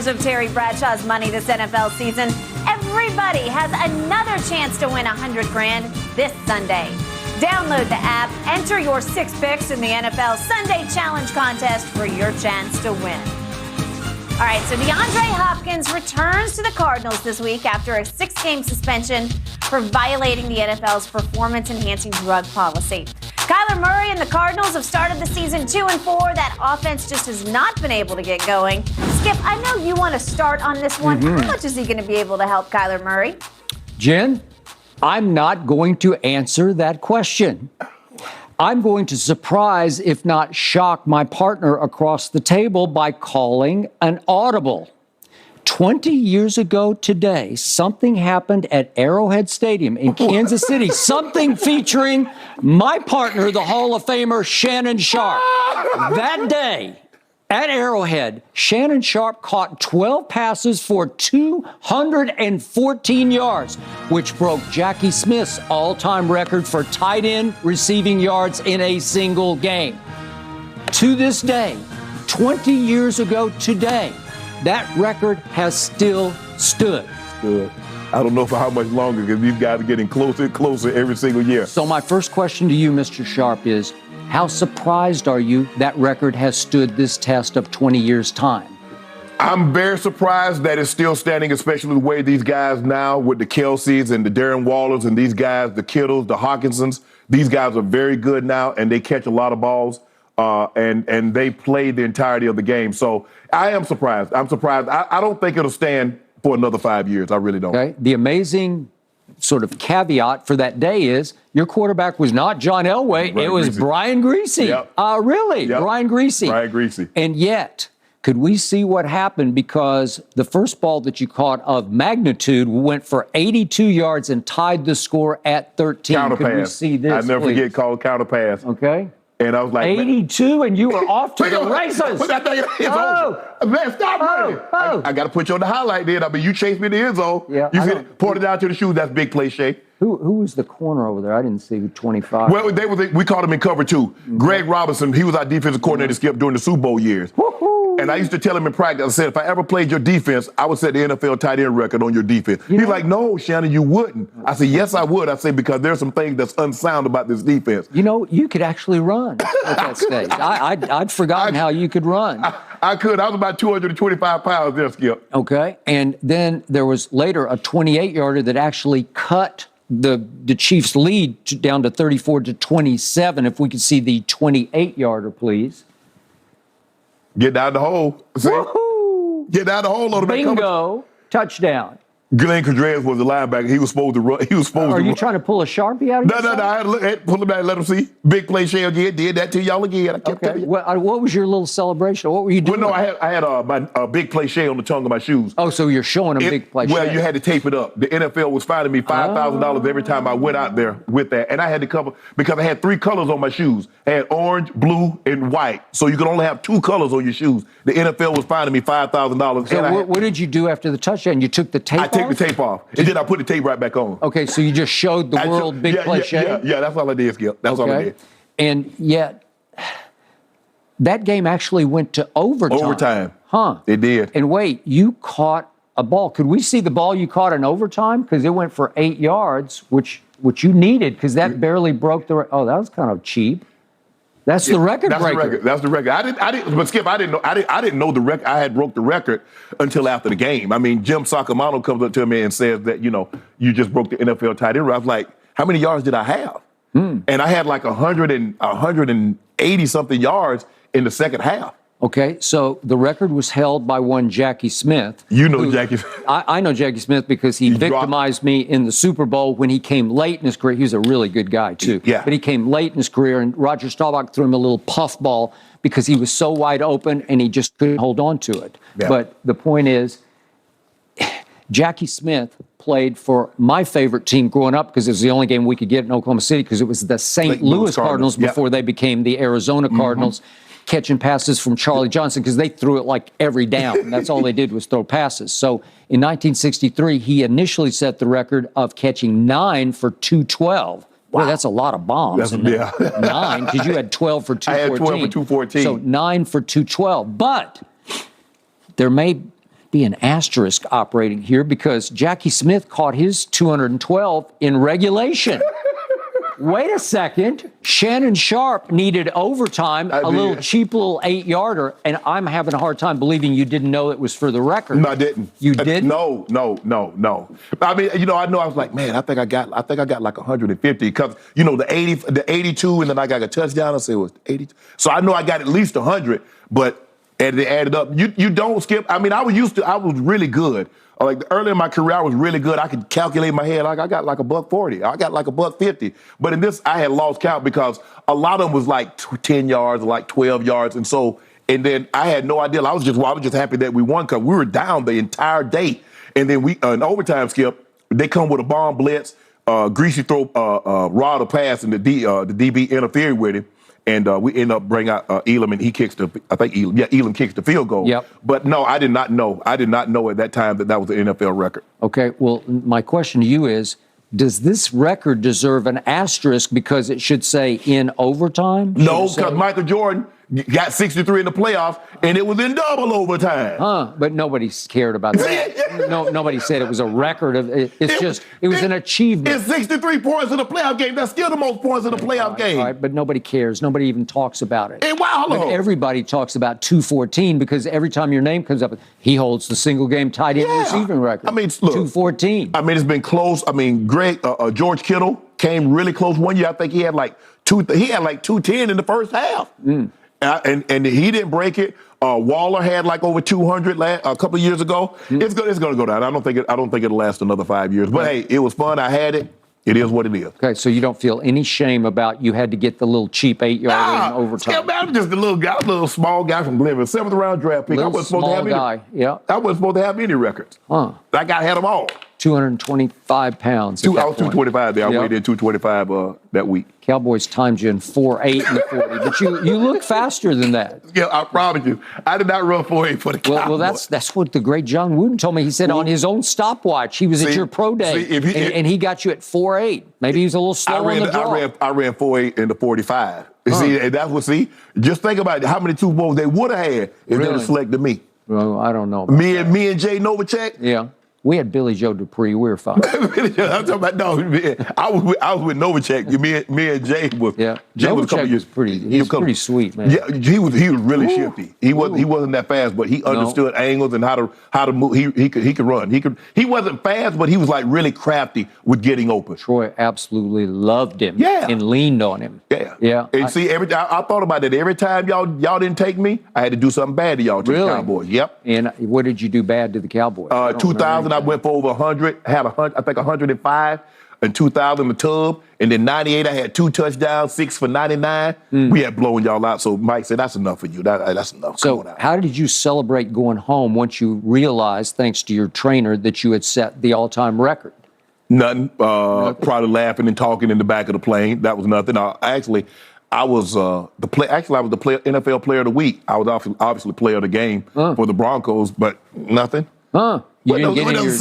of Terry Bradshaw's money this NFL season. Everybody has another chance to win $100,000 this Sunday. Download the app, enter your 6 picks in the NFL Sunday Challenge contest for your chance to win. All right, so DeAndre Hopkins returns to the Cardinals this week after a 6-game suspension for violating the NFL's performance-enhancing drug policy. Kyler Murray and the Cardinals have started the season 2-4. That offense just has not been able to get going. Skip, I know you want to start on this one. How much is he going to be able to help Kyler Murray? Jen, I'm not going to answer that question. I'm going to surprise, if not shock, my partner across the table by calling an audible. 20 years ago today, something happened at Arrowhead Stadium in Kansas City, something featuring my partner, the Hall of Famer Shannon Sharpe. That day at Arrowhead, Shannon Sharpe caught 12 passes for 214 yards, which broke Jackie Smith's all-time record for tight end receiving yards in a single game. To this day, 20 years ago today, that record has still stood. Good. I don't know for how much longer, because these guys are getting closer and closer every single year. So my first question to you, Mr. Sharpe, is how surprised are you that record has stood this test of 20 years' time? I'm very surprised that it's still standing, especially the way these guys now with the Kelseys and the Darren Wallers and these guys, the Kittles, the Hawkinsons, these guys are very good now, and they catch a lot of balls, and they play the entirety of the game. So I am surprised. I'm surprised. I don't think it'll stand for another 5 years. I really don't. Okay. The amazing sort of caveat for that day is your quarterback was not John Elway. It was Brian Griese. Yep. Really? Yep. Brian Griese. Brian Griese. And yet, could we see what happened, because the first ball that you caught of magnitude went for 82 yards and tied the score at 13. Counter Could pass. we see this, I never please? forget called counter pass. Okay. And I was like, 82, and you were off to the races. Put that thing in the end zone. Man, stop running. I got to put you on the highlight then. I mean, you chased me in the end zone. Yeah, you said, pointed out to the shoes. That's big play, Shay. Who was the corner over there? I didn't see 25. Well, we called him in cover 2. Greg Robinson, he was our defensive coordinator, Skip, during the Super Bowl years. Woo-hoo. And I used to tell him in practice, I said, if I ever played your defense, I would set the NFL tight end record on your defense. He's like, no, Shannon, you wouldn't. I said, yes, I would. I said, because there's some things that's unsound about this defense. You know, you could actually run at that stage. I'd forgotten how you could run. I could. I was about 225 pounds there, Skip. Okay. And then there was later a 28-yarder that actually cut the Chiefs' lead down to 34-27. If we could see the 28-yarder, please. Get down the hole. Woo-hoo. Get down the hole. On the Bingo. Touchdown. Glenn Cadres was the linebacker. He was supposed to run. Are you trying to pull a Sharpie out of yourself? No. I had to pull him back and let him see. Big play, Shay again. Did that to y'all again. I kept telling you. What was your little celebration? What were you doing? Well, no, I had my big play Shay on the tongue of my shoes. Oh, so you're showing a big play Shay. Well, you had to tape it up. The NFL was fining me $5,000 every time I went out there with that. And I had to cover, because I had 3 colors on my shoes. I had orange, blue, and white. So you could only have 2 colors on your shoes. The NFL was fining me $5,000. So what did you do after the touchdown? You took the tape off? I took the tape off. And then I put the tape right back on. Okay, so you just showed the world big play Shay? Yeah, that's all I did, Skip. That's all I did. And yet, that game actually went to overtime. Huh. It did. And wait, you caught a ball. Could we see the ball you caught in overtime? Because it went for 8 yards, which you needed, because that barely broke the record. Oh, that was kind of cheap. That's the record breaker. That's the record. I didn't. But Skip, I didn't know the record. I had broke the record until after the game. I mean, Jim Sacamano comes up to me and says that, you just broke the NFL tight end. I was like, how many yards did I have? And I had like 180 something yards in the second half. Okay, so the record was held by one Jackie Smith. You know Jackie Smith. I know Jackie Smith because he victimized me in the Super Bowl when he came late in his career. He was a really good guy, too. Yeah. But he came late in his career, and Roger Staubach threw him a little puff ball because he was so wide open, and he just couldn't hold on to it. Yeah. But the point is, Jackie Smith played for my favorite team growing up, because it was the only game we could get in Oklahoma City, because it was the St. Louis Cardinals before they became the Arizona Cardinals. Catching passes from Charlie Johnson, because they threw it like every down. That's all they did was throw passes. So in 1963, he initially set the record of catching 9 for 212. Wow. Boy, that's a lot of bombs. 9, because you had 12 for 214. I had 12 for 214. So 9 for 212. But there may be an asterisk operating here because Jackie Smith caught his 212 in regulation. Wait a second. Shannon Sharpe needed overtime, little cheap little 8-yarder, and I'm having a hard time believing you didn't know it was for the record. No, I didn't. You didn't? No. I mean, I know I was like, man, I think I got like 150 because, the 82, and then I got a touchdown. I said it was 80. So I know I got at least 100, but and they added up. You don't skip. I mean, I was really good. Like early in my career, I was really good. I could calculate in my head. Like I got like $140. I got like $150. But in this, I had lost count because a lot of them was like 10 yards, like 12 yards, and then I had no idea. I was just happy that we won because we were down the entire day. And then we in overtime, Skip, they come with a bomb blitz. Greasy throw Rod a pass, and the DB interfered with him. And we end up bringing out Elam, and he kicks Elam kicks the field goal. Yep. But no, I did not know. I did not know at that time that was an NFL record. Okay, well, my question to you is, does this record deserve an asterisk because it should say in overtime? No, because Michael Jordan got 63 in the playoffs, and it was in double overtime. But nobody cared about that. Nobody said it was a record of it. It was an achievement. It's 63 points in the playoff game. That's still the most points in the playoff game. All right, but nobody cares. Nobody even talks about it. And wow, but everybody talks about 214 because every time your name comes up, he holds the single game tight end receiving record. I mean, look, 214. I mean, it's been close. I mean, George Kittle came really close one year. I think he had like 210 in the first half. And he didn't break it. Waller had like over 200 a couple of years ago. It's going to go down. I don't think it'll last another 5 years. But hey, it was fun. I had it. It is what it is. Okay, so you don't feel any shame about you had to get the little cheap 8-yarder in overtime? Yeah, I'm just a little small guy from Glenville, 7th round draft pick. I wasn't supposed to have any. I wasn't supposed to have any records. That guy had them all. 225 pounds. I was 225 there. I weighed in 225 that week. Cowboys timed you in 4.8 and 40, but you look faster than that. Yeah, I promise you. I did not run 4.8 for the Cowboys. Well, that's what the great John Wooden told me. He said on his own stopwatch, he was at your pro day, and he got you at 4.8. Maybe he was a little slow on the draw. I ran 4.8 in the 45. See, and that's what, just think about how many Super Bowls they would have had if they would have selected me. Well, I don't know. Me and Jay Novacek? Yeah. We had Billy Joe Dupree. We were fine. I'm talking about, no, I was with Novacek. Me and Jay was. Yeah, Jay was a couple years. He's pretty sweet, man. Yeah, he was really shifty. He wasn't that fast, but he understood angles and how to move. He could run. He wasn't fast, but he was like really crafty with getting open. Troy absolutely loved him. Yeah. And leaned on him. Yeah. And I thought about that. Every time y'all didn't take me, I had to do something bad to y'all, to the Cowboys. Yep. And what did you do bad to the Cowboys? 2000. I went for over 100, I think 105 in 2000 the tub, and then 98 I had 2 touchdowns, 6 for 99. We had blowing y'all out, so Mike said, that's enough for you. That's enough. So how did you celebrate going home once you realized, thanks to your trainer, that you had set the all-time record? Nothing. Probably laughing and talking in the back of the plane. That was nothing. I was the NFL Player of the Week. I was obviously Player of the Game for the Broncos, but nothing. You didn't get into your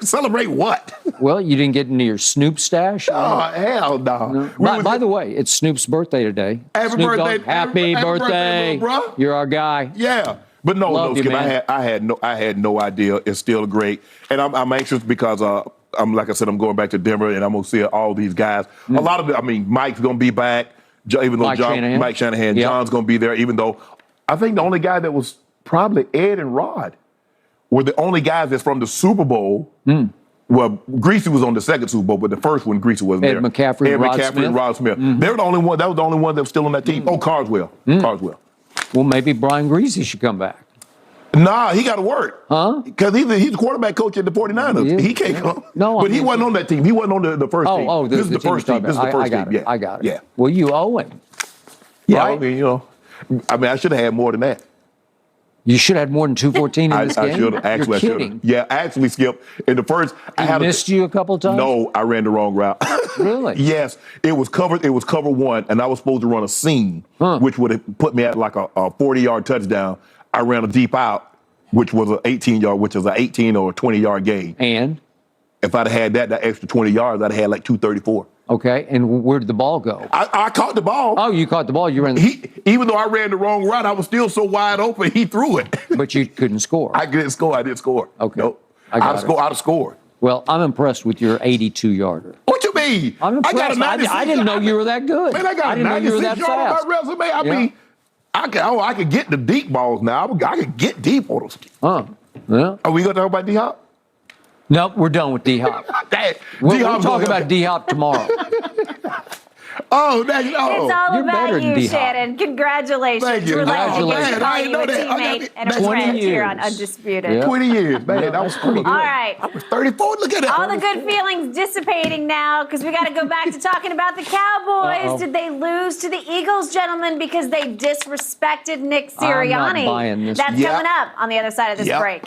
celebrate what? Well, you didn't get into your Snoop stash? Oh, hell no. By the way, it's Snoop's birthday today. Happy Snoop birthday. Dogg, happy birthday, bro. You're our guy. Yeah. But no, Skip, I had no idea. It's still great. And I'm anxious because like I said, I'm going back to Denver and I'm going to see all these guys. A lot of it, Mike's going to be back, even though Mike Shanahan, John's going to be there, even though I think the only guy that was probably Ed and Rod were the only guys that's from the Super Bowl. Well, Greasy was on the second Super Bowl, but the first one, Greasy wasn't there. Ed McCaffrey and Rod Smith. They were the only one. That was the only one that was still on that team. Oh, Carswell. Carswell. Well, maybe Brian Greasy should come back. Nah, he got to work. Because he's the quarterback coach at the 49ers. Yeah. He can't come. No, but he wasn't on that team. He wasn't on the first team. This is the first team. This is the first team. Yeah. I got it. Yeah. Well, you owe him. Yeah, right? I should have had more than that. You should have had more than 214 in this game? I should have. Actually, You're kidding. Yeah, actually, Skip. In the first, I missed you a couple times? No, I ran the wrong route. Really? Yes. It was cover one, and I was supposed to run a seam, which would have put me at like a 40-yard touchdown. I ran a deep out, which was an 18-yard, which is an 18 or 20-yard gain. And? If I'd had that extra 20 yards, I'd have had like 234. Okay, and where did the ball go? I caught the ball. Oh, you caught the ball. You ran. Even though I ran the wrong route, I was still so wide open. He threw it. But you couldn't score. I didn't score. I didn't score. Okay. Nope. I'd have scored. Well, I'm impressed with your 82-yarder. What you mean? I'm impressed. I got a 96. I didn't know you were that good. Man, I got a 96 yard on my resume. I mean, I can get the deep balls now. I can get deep on those. Yeah. Are we going to talk about D-Hop? Nope, we're done with D-Hop. We'll talk about D-Hop tomorrow. It's all about you, Shannon. Congratulations. Thank you. We're Congratulations. I didn't know you a teammate and a friend here on Undisputed. Yeah. 20 years, man. That was pretty good. All right. I was 34. Look at that. All the good feelings dissipating now because we got to go back to talking about the Cowboys. Did they lose to the Eagles, gentlemen, because they disrespected Nick Sirianni? I'm not buying this. That's coming up on the other side of this break.